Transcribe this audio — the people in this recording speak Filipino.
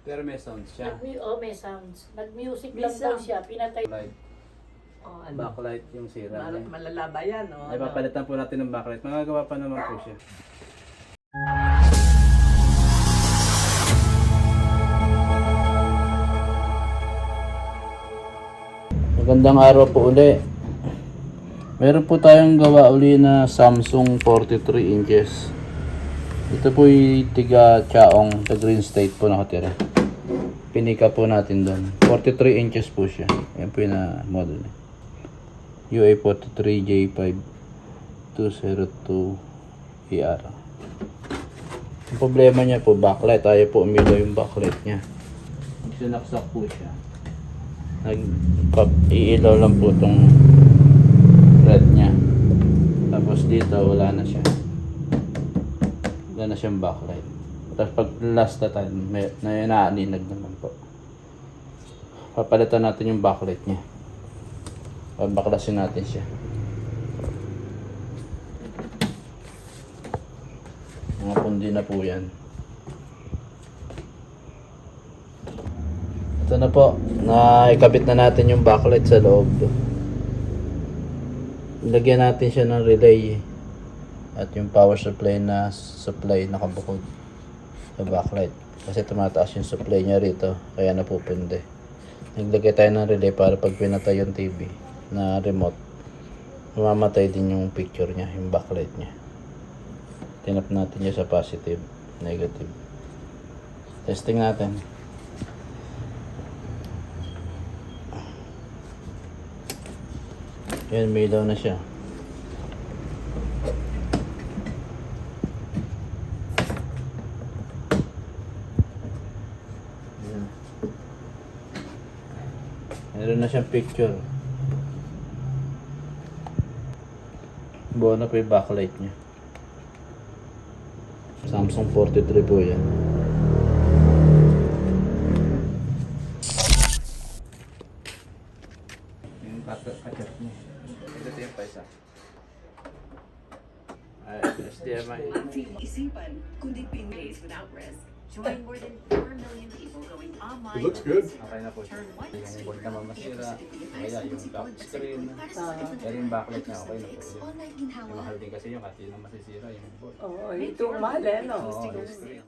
Pero may sounds siya. May sounds. Nag-music lang daw siya. Pinatay. Light. Oh, ano? Backlight yung sira niya. Malalaba yan, oh. Ay, papalitan po natin ng backlight. Magagawa pa naman po siya. Magandang araw po uli. Meron po tayong gawa uli na Samsung 43 inches. Ito po yung tiga Chaong, sa Green State po nakatira. Pinika po natin doon. 43 inches po siya. Yan po yung model. UA43J5 202ER. Ang problema niya po, backlight. Ayaw po umilaw yung backlight niya. Sinaksak po siya. Iilaw lang po itong red niya. Tapos dito wala na siya. Wala na siyang backlight. Tapos pag last na time, naaninag naman po. Papalitan natin yung backlight niya. Pabaklasin natin siya. Mga pundi na po yan. Ito na po. Naikabit na natin yung backlight sa loob. Lagyan natin siya ng relay. At yung power supply na nakabukod sa backlight. Kasi tumataas yung supply niya rito. Kaya napupundi. Naglagay tayo ng relay para pag pinatay yung TV na remote, mamamatay din yung picture niya, yung backlight niya. Tinap natin niya sa positive, negative. Testing natin. Yan, may ilaw na siya. Yan. Meron na siyang picture. Buo na po yung backlight niya. Samsung 43 po yan. Yung kachat niya. Ito yung paisa. HDMI. Isipan, kundi Pinoys without risk. Join more than 4 million people going online. It looks good. Okay na po siya. Yung board naman masira. Kaya yung top screen. Pero yung backlight niya okay na po. Yung mahal din kasi yung kasi yung masisira yung board. Oo, ito mahal, eh, no? Oo, yung screen.